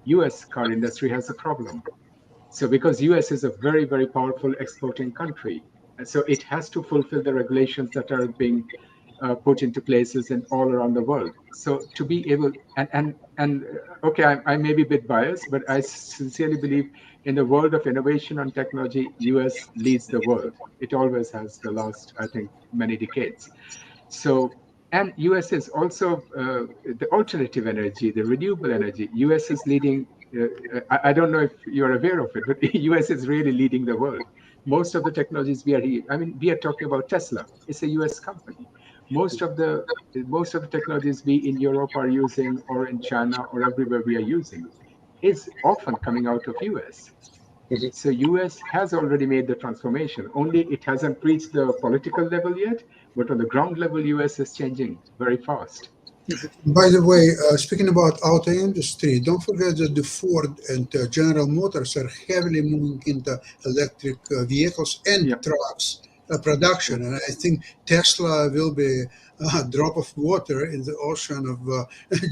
S3: U.S. car industry has a problem. So because US is a very, very powerful exporting country, and so it has to fulfill the regulations that are being put into places and all around the world. So to be able, okay, I may be a bit biased, but I sincerely believe in the world of innovation and technology, US leads the world. It always has the last, I think, many decades. So, and US is also the alternative energy, the renewable energy. US is leading. I don't know if you're aware of it, but the US is really leading the world. Most of the technologies we are talking about Tesla. It's a US company. Most of the technologies we in Europe are using, or in China, or everywhere we are using, is often coming out of US.
S2: Mhm.
S3: So US has already made the transformation. Only it hasn't reached the political level yet, but on the ground level, US is changing very fast.
S4: By the way, speaking about auto industry, don't forget that the Ford and General Motors are heavily moving into electric vehicles and
S3: Yeah.
S4: trucks production. And I think Tesla will be a drop of water in the ocean of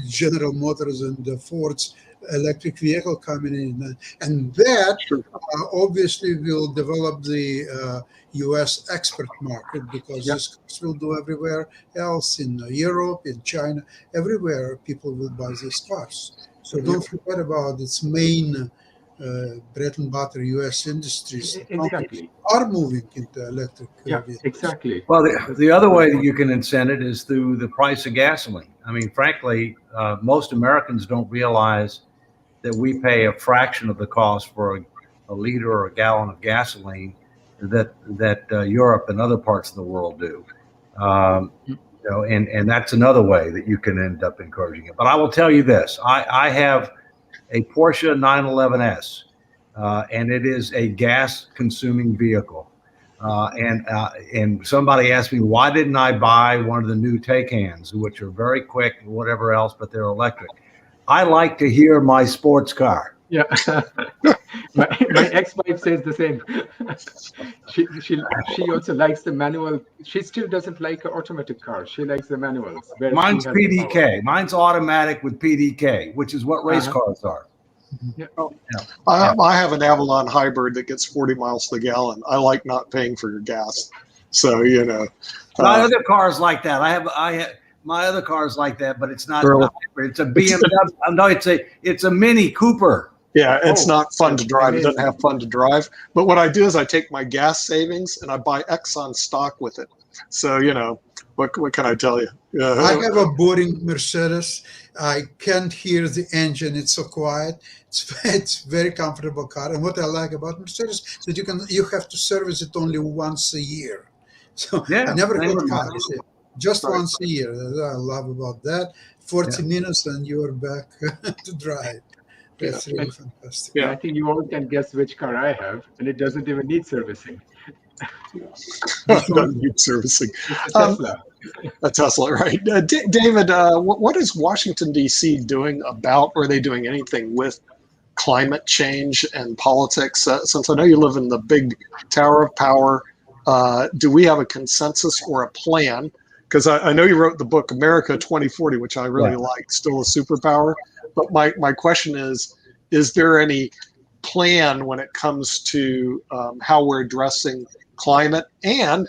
S4: General Motors and Ford's electric vehicle coming in. And that
S2: Sure.
S4: obviously will develop the US export market because
S3: Yeah.
S4: this cars will do everywhere else in Europe, in China, everywhere people will buy these cars. So don't forget about its main bread and butter US industries. The companies
S3: Exactly.
S4: are moving into electric
S3: Yeah,
S4: vehicles.
S3: exactly.
S5: Well, the other way that you can incent it is through the price of gasoline. I mean, frankly, most Americans don't realize that we pay a fraction of the cost for a liter or a gallon of gasoline that Europe and other parts of the world do. And that's another way that you can end up encouraging it. But I will tell you this: I have a Porsche 911S, and it is a gas-consuming vehicle. And somebody asked me, why didn't I buy one of the new Taycans, which are very quick and whatever else, but they're electric? I like to hear my sports car.
S3: Yeah. my ex-wife says the same. she also likes the manual. She still doesn't like an automatic car. She likes the manuals where
S5: Mine's
S3: she has the power.
S5: PDK. Mine's automatic with PDK, which is what race cars are.
S3: Yeah.
S2: I have an Avalon hybrid that gets 40 miles to the gallon. I like not paying for your gas. So,
S5: My other car's like that. I have my other car's like that, but it's not.
S2: Really?
S5: It's a BMW. No, it's a Mini Cooper.
S2: Yeah, it's not fun to drive.
S3: amazing.
S2: It doesn't have fun to drive. But what I do is I take my gas savings and I buy Exxon stock with it. So, what can I tell you?
S4: I have a boring Mercedes. I can't hear the engine. It's so quiet. It's very comfortable car. And what I like about Mercedes is that you have to service it only once a year. So
S5: Yeah,
S4: I never
S5: same
S4: had
S5: with
S4: car.
S5: mine.
S4: Just
S2: Right.
S4: once a year. I love about that. 40 minutes and you're back to drive. That's
S3: And,
S4: really fantastic.
S3: and I think you all can guess which car I have, and it doesn't even need servicing.
S2: Doesn't need servicing.
S3: It's a Tesla.
S2: A Tesla, right? David, what is Washington D.C. doing about? Or are they doing anything with climate change and politics? Since I know you live in the big tower of power, do we have a consensus or a plan? Because I know you wrote the book America 2040, which I really like, still a superpower. But my question is there any plan when it comes to how we're addressing climate? And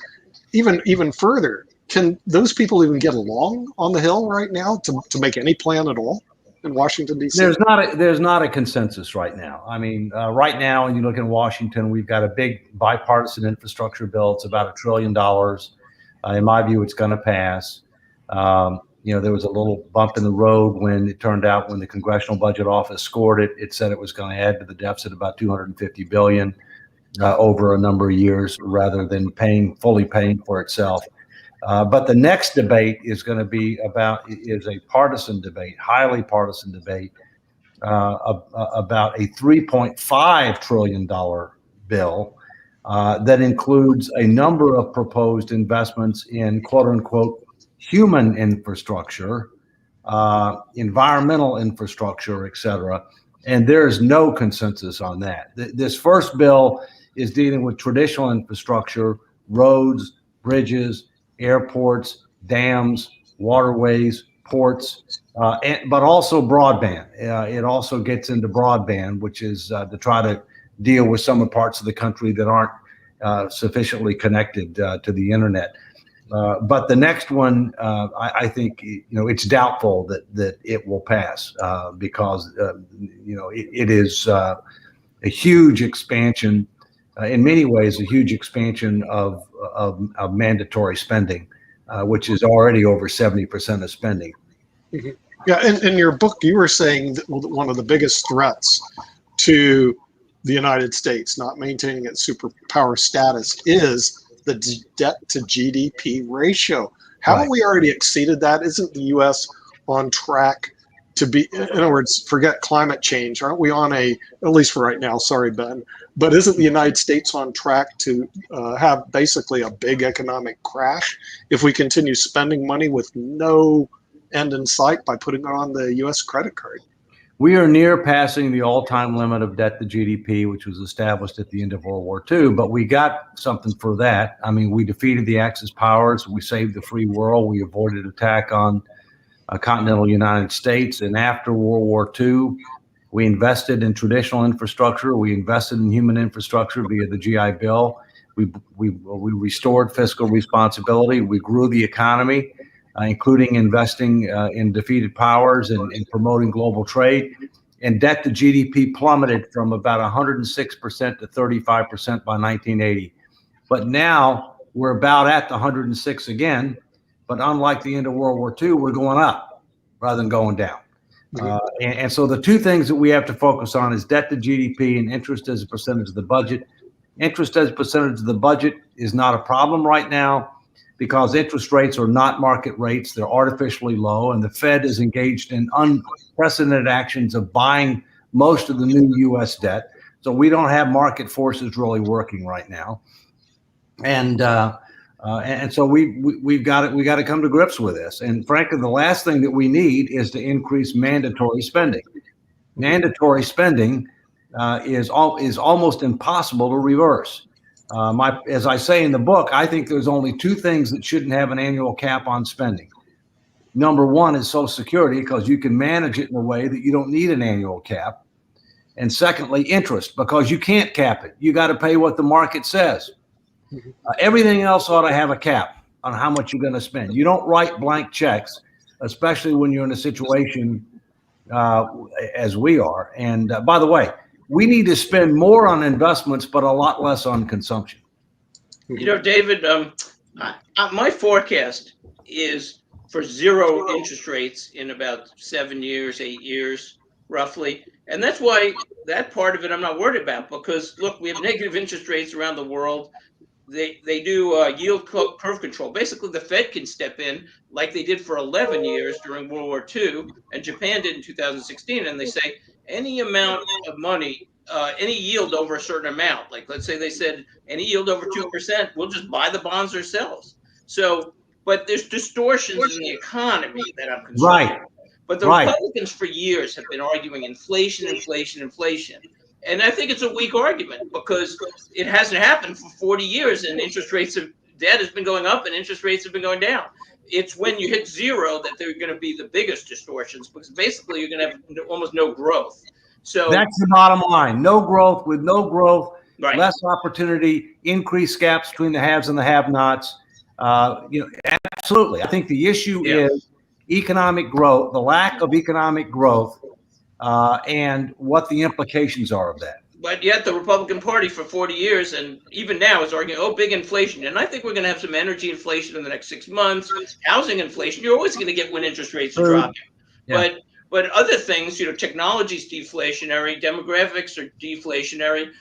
S2: even further, can those people even get along on the Hill right now to make any plan at all in Washington, D.C.?
S5: There's not a consensus right now. I mean, right now, when you look in Washington, we've got a big bipartisan infrastructure bill. It's about $1 trillion. In my view, it's going to pass. There was a little bump in the road when it turned out when the Congressional Budget Office scored it. It said it was going to add to the deficit about $250 billion over a number of years, rather than fully paying for itself. But the next debate is going to be is a partisan debate, highly partisan debate, about a $3.5 trillion bill that includes a number of proposed investments in quote unquote human infrastructure, environmental infrastructure, et cetera. And there is no consensus on that. This first bill is dealing with traditional infrastructure, roads, bridges, airports, dams, waterways, ports, but also broadband. It also gets into broadband, which is to try to deal with some of the parts of the country that aren't sufficiently connected to the internet. But the next one, I think, it's doubtful that it will pass because, it is a huge expansion. In many ways, a huge expansion of mandatory spending, which is already over 70% of spending.
S2: Mm-hmm. Yeah, in your book, you were saying that one of the biggest threats to the United States not maintaining its superpower status is the debt to GDP ratio. Haven't we already exceeded that? Isn't the U.S. on track to be, in other words, forget climate change? Aren't we on at least for right now, sorry, Ben, but isn't the United States on track to have basically a big economic crash if we continue spending money with no end in sight by putting it on the U.S. credit card?
S5: We are near passing the all-time limit of debt to GDP, which was established at the end of World War II, but we got something for that. I mean, we defeated the Axis powers, we saved the free world, we avoided attack on continental United States, and after World War II, we invested in traditional infrastructure, we invested in human infrastructure via the GI Bill, we restored fiscal responsibility, we grew the economy, including investing in defeated powers and promoting global trade. And debt to GDP plummeted from about 106% to 35% by 1980. But now we're about at the 106 again. But unlike the end of World War II, we're going up rather than going down. And so the two things that we have to focus on is debt to GDP and interest as a percentage of the budget. Interest as a percentage of the budget is not a problem right now, because interest rates are not market rates, they're artificially low, and the Fed is engaged in unprecedented actions of buying most of the new U.S. debt. So we don't have market forces really working right now, and so we've got to come to grips with this. And frankly, the last thing that we need is to increase mandatory spending. Mandatory spending is almost impossible to reverse. As I say in the book, I think there's only two things that shouldn't have an annual cap on spending. Number one is Social Security, because you can manage it in a way that you don't need an annual cap. And secondly, interest, because you can't cap it. You got to pay what the market says. Everything else ought to have a cap on how much you're going to spend. You don't write blank checks, especially when you're in a situation as we are. And by the way, we need to spend more on investments, but a lot less on consumption.
S1: David, my forecast is for zero interest rates in about 7 years, 8 years, roughly. And that's why that part of it I'm not worried about, because look, we have negative interest rates around the world. they do yield curve control. Basically, the Fed can step in like they did for 11 years during World War II, and Japan did in 2016, and they say any amount of money, any yield over a certain amount, like let's say they said any yield over 2%, we'll just buy the bonds ourselves. So, but there's distortions in the economy that I'm concerned
S5: Right.
S1: with. But the
S5: Right.
S1: Republicans for years have been arguing inflation, inflation, inflation. And I think it's a weak argument because it hasn't happened for 40 years and interest rates of debt has been going up and interest rates have been going down. It's when you hit zero that they're going to be the biggest distortions because basically you're going to have almost no growth. So
S5: that's the bottom line. No growth. With no growth,
S1: right.
S5: Less opportunity, increased gaps between the haves and the have-nots. Absolutely. I think the issue is economic growth, the lack of economic growth, and what the implications are of that.
S1: But yet the Republican Party for 40 years and even now is arguing, oh, big inflation. And I think we're going to have some energy inflation in the next 6 months, housing inflation. You're always going to get when interest rates are dropping. Yeah. But other things, technology is deflationary, demographics are deflationary.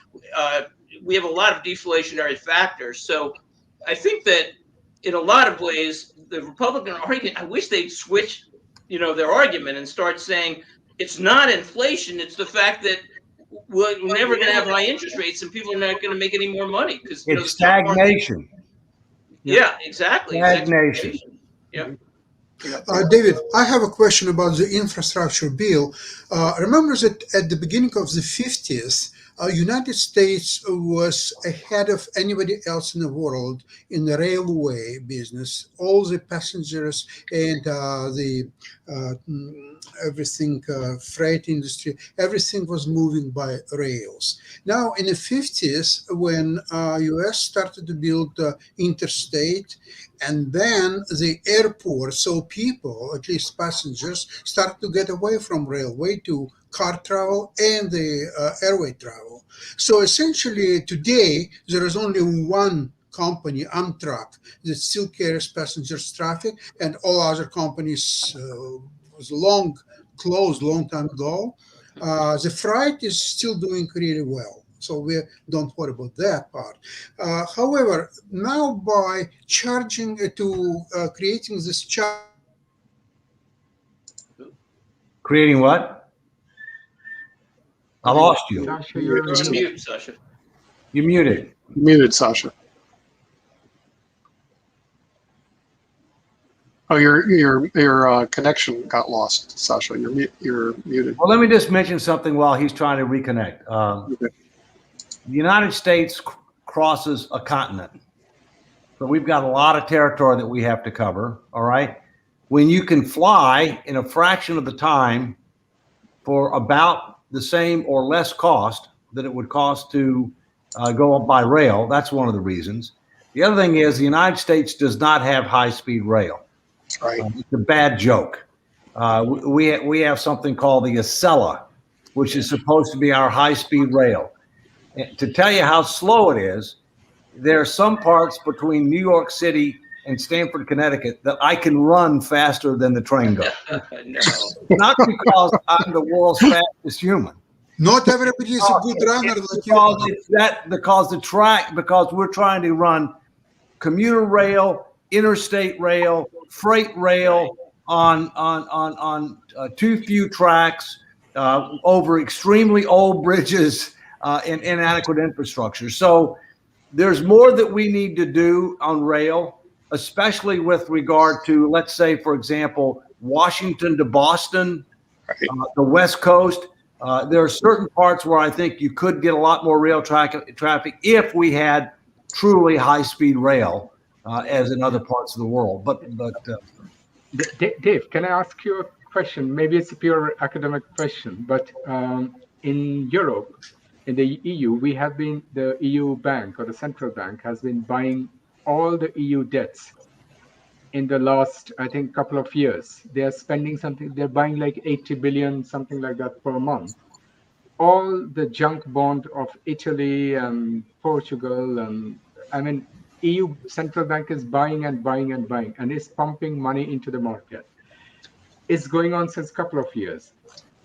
S1: We have a lot of deflationary factors. So I think that in a lot of ways, the Republican argument, I wish they'd switch, their argument and start saying it's not inflation. It's the fact that we're never going to have high interest rates and people are not going to make any more money because
S5: it's stagnation.
S1: Yeah, exactly.
S5: Stagnation.
S1: Yeah.
S4: David, I have a question about the infrastructure bill. Remember that at the beginning of the 50s, United States was ahead of anybody else in the world in the railway business. All the passengers and everything, freight industry, everything was moving by rails. Now, in the 50s, when U.S. started to build interstate, and then the airport, so people, at least passengers, start to get away from railway to car travel and the airway travel. So essentially today, there is only one company, Amtrak, that still carries passengers traffic, and all other companies was long closed long time ago. The freight is still doing really well. So we don't worry about that part. However, now by charging creating this charge.
S5: Creating what? I lost you.
S3: Sasha, you're
S1: on mute, Sasha.
S5: You muted.
S2: You muted, Sasha. Oh, your connection got lost, Sasha. You're muted.
S5: Well, let me just mention something while he's trying to reconnect.
S2: Okay.
S5: The United States crosses a continent. So we've got a lot of territory that we have to cover, all right? When you can fly in a fraction of the time for about the same or less cost that it would cost to go up by rail, that's one of the reasons. The other thing is the United States does not have high-speed rail.
S2: Right.
S5: It's a bad joke. We have something called the Acela, which is supposed to be our high-speed rail. And to tell you how slow it is, there are some parts between New York City and Stamford, Connecticut that I can run faster than the train goes.
S1: No.
S5: Not because I'm the world's fastest human.
S4: Not everybody is a good runner like you.
S5: Because we're trying to run commuter rail, interstate rail, freight rail on too few tracks, over extremely old bridges, and inadequate infrastructure. So there's more that we need to do on rail, especially with regard to, let's say, for example, Washington to Boston, the West Coast. There are certain parts where I think you could get a lot more rail traffic if we had truly high-speed rail, as in other parts of the world. But
S3: Dave, can I ask you a question? Maybe it's a pure academic question, but in Europe, in the EU, the EU bank or the central bank has been buying all the EU debts in the last, I think, couple of years. They are spending something, they're buying like 80 billion, something like that per month. All the junk bond of Italy and Portugal, and I mean, EU central bank is buying and buying and buying, and is pumping money into the market. It's going on since a couple of years.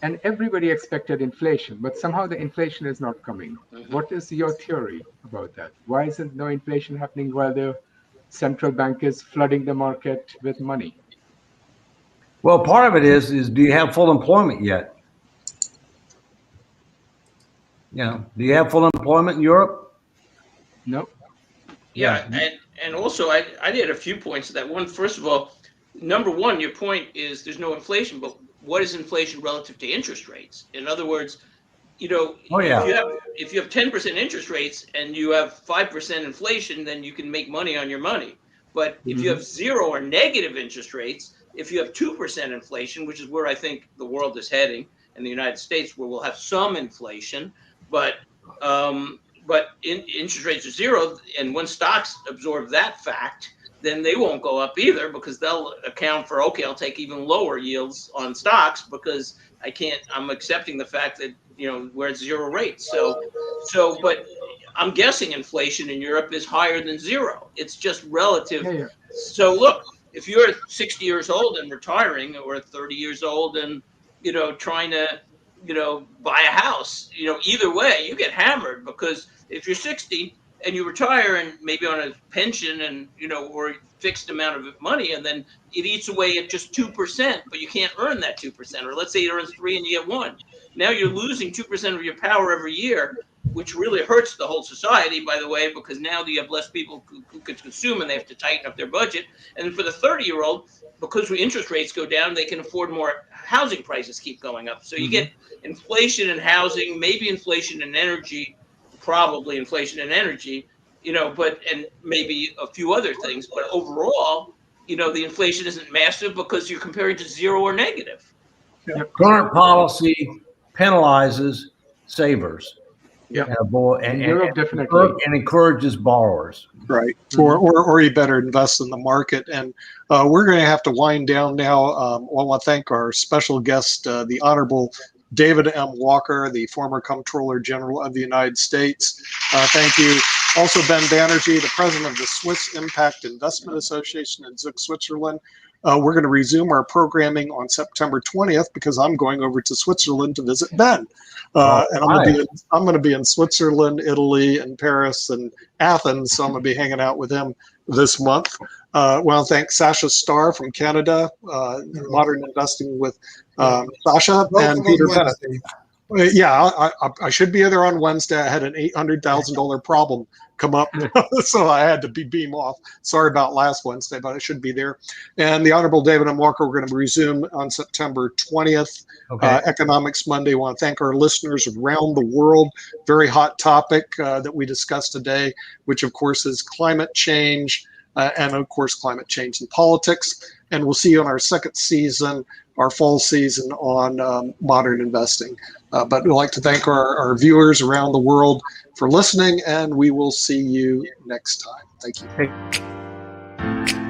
S3: and everybody expected inflation, but somehow the inflation is not coming. What is your theory about that? Why isn't no inflation happening while the central bank is flooding the market with money?
S5: Well, part of it is do you have full employment yet? Do you have full employment in Europe?
S3: No.
S1: Yeah, and also I did a few points to that. One, first of all, number one, your point is there's no inflation, but what is inflation relative to interest rates? In other words,
S5: Oh, yeah.
S1: if you have 10% interest rates and you have 5% inflation, then you can make money on your money. But if you have zero or negative interest rates, if you have 2% inflation, which is where I think the world is heading, in the United States, where we'll have some inflation, but interest rates are zero, and when stocks absorb that fact, then they won't go up either, because they'll account for, okay, I'll take even lower yields on stocks because I'm accepting the fact that we're at zero rates. But I'm guessing inflation in Europe is higher than zero. It's just relative.
S3: Yeah.
S1: So look, if you're 60 years old and retiring, or 30 years old and trying to buy a house, either way you get hammered, because if you're 60 and you retire and maybe on a pension and or fixed amount of money, and then it eats away at just 2%, but you can't earn that 2%, or let's say it earns 3 and you get 1. Now you're losing 2% of your power every year, which really hurts the whole society, by the way, because now you have less people who could consume and they have to tighten up their budget. And for the 30-year-old, because interest rates go down, they can afford more. Housing prices keep going up. So you get inflation in housing, maybe inflation in energy, probably inflation in energy, and maybe a few other things. But overall, the inflation isn't massive because you're comparing to zero or negative.
S5: Current policy penalizes savers.
S3: Yeah.
S5: And
S3: Europe definitely.
S5: And encourages borrowers.
S2: Right. Or you better invest in the market. And we're going to have to wind down now. I want to thank our special guest, the Honorable David M. Walker, the former Comptroller General of the United States. Thank you. Also, Ben Banerjee, the president of the Swiss Impact Investment Association in Zug, Switzerland. We're going to resume our programming on September 20th because I'm going over to Switzerland to visit Ben. And I'm going to be in Switzerland, Italy, and Paris, and Athens. So I'm going to be hanging out with him this month. Well, thanks Sasha Starr from Canada, Modern Investing with Sasha and Peter Bennett. Yeah, I should be there on Wednesday. I had an $800,000 problem come up, so I had to beam off. Sorry about last Wednesday, but I should be there. And the Honorable David M. Walker, we're going to resume on September 20th. Okay. Economics Monday. I want to thank our listeners around the world. Very hot topic that we discussed today, which of course is climate change, and of course climate change in politics. And we'll see you on our second season, our fall season on modern investing. But we'd like to thank our viewers around the world for listening, and we will see you next time. Thank you.